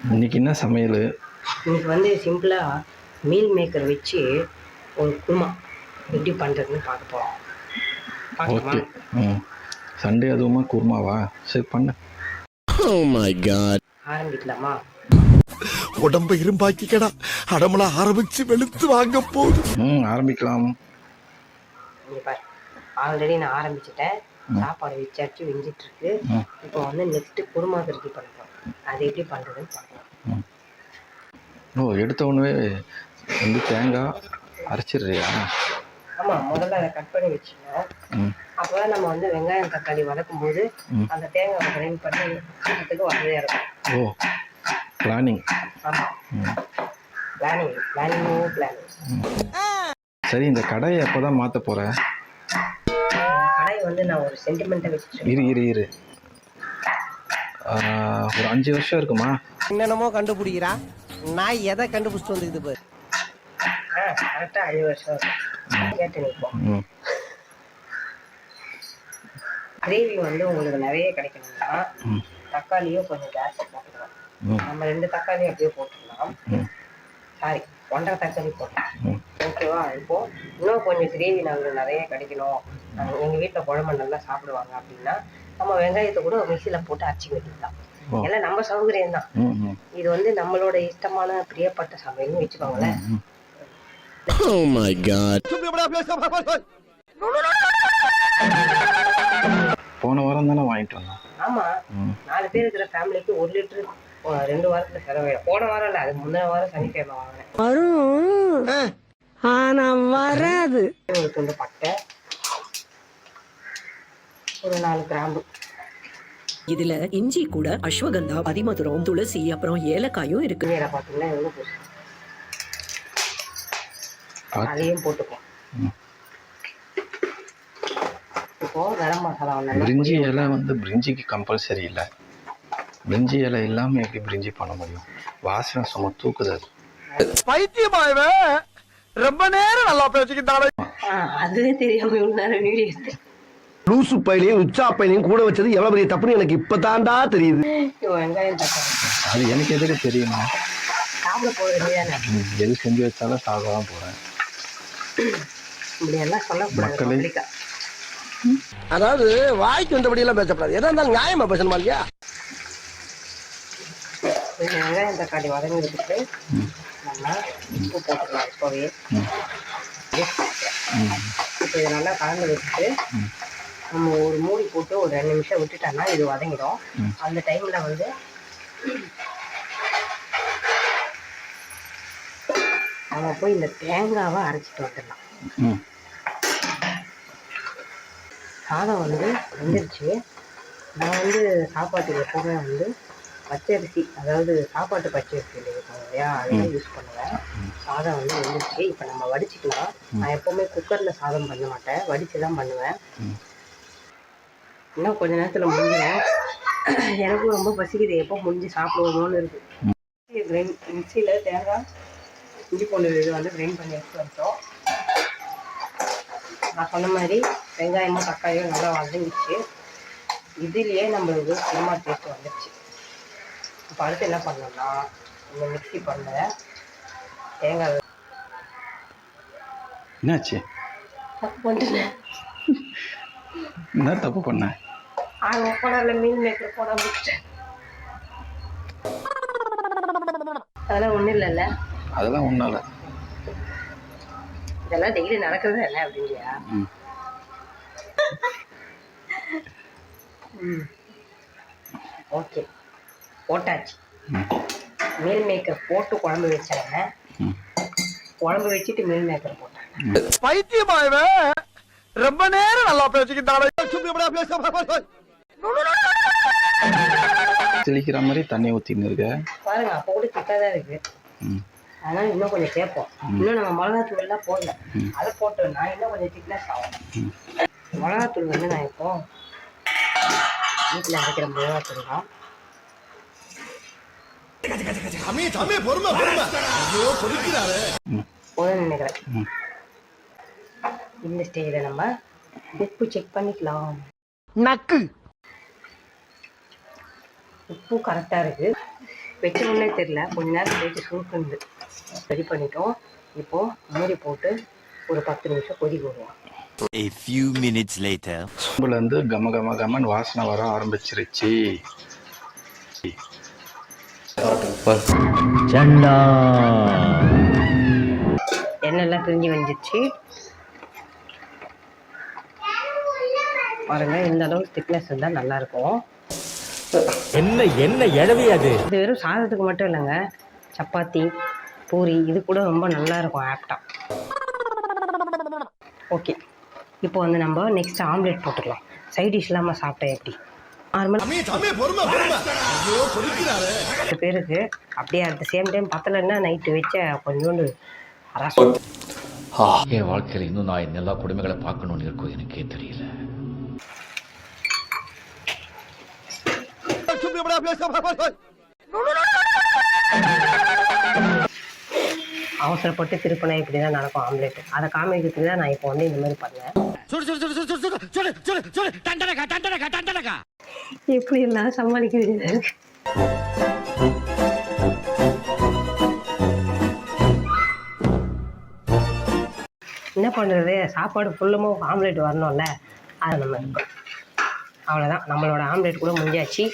இன்னைக்கு என்ன சமையல்? இன்னைக்கு வந்து சிம்பிளாக மீல் மேக்கர் வச்சு ஒரு குருமா எப்படி பண்ணுறதுன்னு பார்க்க போகிறோம். ஓகே. சண்டே அதுவுமா குருமாவா? சரி பண்ணு. ஆரம்பிக்கலாமா? உடம்ப இரும்பாக்கிக்கடா, அடமலா ஆரம்பிச்சு வெளுத்து வாங்க போகுது. ஆரம்பிக்கலாம். இங்கே பாரு, ஆல்ரெடி நான் ஆரம்பிச்சிட்டேன். சாப்பாடு வச்சாச்சு, வெஞ்சிட்டு இருக்கு. இப்போ வந்து நெக்ஸ்ட் குருமா ரெடி பண்ணுறோம். அது எப்படி பண்ணுறதுன்னு பார்க்கலாம். எடுத்த உடனே வந்து தேங்காய் அரைச்சிடுறியா? ஆமாம், முதல்ல அதை கட் பண்ணி வச்சுக்கணும். அப்போ தான் நம்ம வந்து வெங்காயம் தக்காளி வதக்கும் போது அந்த தேங்காய் கிரைண்ட் பண்ணி அதுக்கு வசதியாக இருக்கும். பிளானிங். ஆமாம், பிளானிங். சரி, இந்த கடையை எப்போ தான் மாற்ற போகிற? கடையை வந்து நான் ஒரு சென்டிமெண்ட்டாக வச்சுருக்கேன். இரு ஒரு 5 வருஷம் இருக்குமா? என்னென்னமோ கண்டுபிடிக்கிறா, நான் எதை கண்டுபிடிச்சிட்டு வந்துக்குது பாரு. கரெக்டாக 5 வருஷம் கேட்டு நிற்போம். கிரேவி வந்து உங்களுக்கு நிறைய கிடைக்கணும்னா தக்காளியும் கொஞ்சம் ஜாஸ்தி போட்டுக்கலாம். நம்ம 2 தக்காளி அப்படியே போட்டுக்கலாம். சாரி, 1.5 தக்காளி போட்டோம். ஓகேவா? இப்போ இன்னும் கொஞ்சம் கிரேவி நாங்கள் நிறைய கிடைக்கணும், எங்கள் வீட்டில் குழம்பு நல்லா சாப்பிடுவாங்க அப்படின்னா நம்ம வெங்காயத்தை கூட மிக்சியில் போட்டு அரைச்சி வைக்கலாம். எல்லாம் நம்ம சௌகரியம் தான். இது வந்து நம்மளோட இஷ்டமான பிரியப்பட்ட சமையல்னு வச்சுக்கோங்களேன். போன வாரம் தானே வாங்கிட்டு வந்தோம். ஆமா, 4 பேர் இருக்கிற ஃபேமிலிக்கு 1 லிட்டர் 2 வாரத்துல செலவாயிடும். போன வாரம் இல்ல, அது முந்தின வாரம் சனிக்கிழமை வாங்கினேன். வரும் ஆனா வராது. ஒரு துண்டு பட்டை, ஒரு 4 கிராம்பு. இதுல இஞ்சி கூட அஸ்வகந்தா, அதிமதுரம், துளசி, அப்புறம் ஏலக்காயும் இருக்கு. பாத்தீங்கன்னா எவ்வளவு போச்சு, அதையும் போட்டுப்போம். இப்போ கரம் மசாலா பிரிஞ்சி இலை வந்து பிரிஞ்சிக்கு கம்பல்சரி இல்லை. பிரிஞ்சி இலை இல்லாமல் எப்படி பிரிஞ்சி பண்ண முடியும்? வாசனை சும்மா தூக்குது. பைத்தியமாயவே ரொம்ப நேரம் நல்லா பேசிக்கிட்டாலே. அதுவே தெரியாம இவ்வளவு நேரம் வீடியோ எடுத்து லூசு பையிலையும் உச்சா பையிலையும் கூட வச்சது எவ்வளவு பெரிய தப்புன்னு எனக்கு இப்பதான்டா தெரியுது. வெங்காயம் தக்காளி அது எனக்கு எதுக்கு தெரியுமா? சாப்பிட போறது எது செஞ்சு வச்சாலும் சாப்பிட தான் போகிறேன். இப்படியெல்லாம் சொல்லக்கூடாது. அதாவது வாய்க்கு வந்தபடி எல்லாம் பேசப்படாது, எதா இருந்தாலும் நியாயமா பேசணுமா இல்லையா? வெங்காயம் தக்காளி வதங்கிட்டு நம்ம உப்பு போட்டுக்கலாம். இப்போவே இப்போ இதை நல்லா கலந்து வச்சுட்டு நம்ம ஒரு மூடி போட்டு ஒரு 2 நிமிஷம் விட்டுட்டோம்னா இது வதங்கிடும். அந்த டைம்ல வந்து நம்ம போய் இந்த தேங்காவை அரைச்சிட்டு வந்துடலாம். சாதம் வந்து வெந்துருச்சு. நான் வந்து சாப்பாட்டுக்கு எப்போவுமே வந்து பச்சரிசி, அதாவது சாப்பாட்டு பச்சரிசி இருக்கும் இல்லையா, அதெல்லாம் யூஸ் பண்ணுவேன். சாதம் வந்து வெந்துருச்சு. இப்போ நம்ம வடிச்சிக்கலாம். நான் எப்போவுமே குக்கரில் சாதம் பண்ண மாட்டேன், வடித்து தான் பண்ணுவேன். இன்னும் கொஞ்ச நேரத்தில் முடிஞ்சிடும். எனக்கும் ரொம்ப பசிக்குது, எப்போ முடிஞ்சு சாப்பிடுவோமோன்னு இருக்குது. மிக்சியில் தேங்காய் இஞ்சி பூண்டு இது வந்து கிரைண்ட் பண்ணி எடுத்து வச்சோம். நான் சொன்ன மாதிரி வெங்காயமும் தக்காளியும் நல்லா வதங்கிச்சு. இதுலேயே நம்மளுக்கு குருமா டேஸ்ட் வந்துடுச்சு. இப்போ அடுத்து என்ன பண்ணோம்னா, இந்த மிக்ஸி பண்ண தேங்காய் என்னாச்சு? தப்பு பண்ணிட்டேன். என்ன தப்பு பண்ண? ஒப்படால மீன் மேக்கர் போட முடிச்சிட்டேன். அதெல்லாம் ஒன்றும் இல்லைல்ல. அதெல்லாம் ஒன்றும் இல்லை. இதெல்லாம் டெய்லி நடக்குது இல்லை அப்படின்றியா? ஓகே, போட்டாச்சு. மீல் மேக்கர் போட்டு குழம்பு வச்சாங்க. குழம்பு வச்சுட்டு மீல் மேக்கர் போட்டாங்க. பைத்தியமாயவே ரொம்ப நேரம் நல்லா பேசிக்கிட்டாலே. தெளிக்கிற மாதிரி தண்ணி ஊற்றின்னு இருக்க பாருங்க, அப்போ கூட திக்காக தான் இருக்கு. அதனால இன்னும் கொஞ்சம் சேர்ப்போம். இன்னும் நம்ம மிளகாத்தூள் எல்லாம் போடல, அதை போட்டோம்னா இன்னும் கொஞ்சம் திக்னஸ் ஆகும். மிளகாத்தூள் வந்து நான் இப்போ வீட்டில் அரைக்கிற மிளகாத்தூள் தான். போதும் நினைக்கிறேன். இந்த ஸ்டேஜில் நம்ம உப்பு செக் பண்ணிக்கலாம். நக்கு உப்பு கரெக்டாக இருக்குது. வச்ச உடனே தெரியல, கொஞ்ச நேரம் கழிச்சு சுருக்குண்டு ரெடி பண்ணிட்டோம். இப்போது மூடி போட்டு ஒரு 10 நிமிஷம் கொதி விடுவோம். A few minutes later. சோம்புலேருந்து கம கம கமன்னு வாசனை வர ஆரம்பிச்சிருச்சு. எண்ணெய்லாம் பிரிஞ்சு வந்துச்சு பாருங்க. இந்த அளவு திக்னஸ் இருந்தால் நல்லாயிருக்கும். என்ன எழவி அது? இது வெறும் சாதத்துக்கு மட்டும் இல்லைங்க, சப்பாத்தி பூரி இது கூட ரொம்ப நல்லாயிருக்கும் ஆப்டாக. ஓகே, இப்போ வந்து நம்ம நெக்ஸ்ட் ஆம்லேட் போட்டுக்கலாம். சைட் டிஷ் இல்லாமல் சாப்பிட்டேன் எப்படி பேருக்கு அப்படியே அட் த சேம் டைம் பத்தலைன்னா நைட்டு வச்ச கொஞ்சோண்டு ரசம். என் வாழ்க்கையில் இன்னும் நான் எல்லா குடும்பங்களை பார்க்கணும்னு இருக்கும், எனக்கே தெரியல. அவசரப்பட்டு திருப்பினா இப்படி தான் நடக்கும் ஆம்லேட். அதை காமிக்கிறதுக்கு தான் நான் இப்போ வந்து இந்த மாதிரி பண்ணேன். எப்படி எல்லாம் சமாளிக்கிறது. என்ன பண்ணுறது, சாப்பாடு ஃபுல்லுமும் ஆம்லேட் வரணும்ல, அதை நம்ம இருக்கோம். அவ்வளோதான், நம்மளோட ஆம்லேட் கூட முடிஞ்சாச்சு.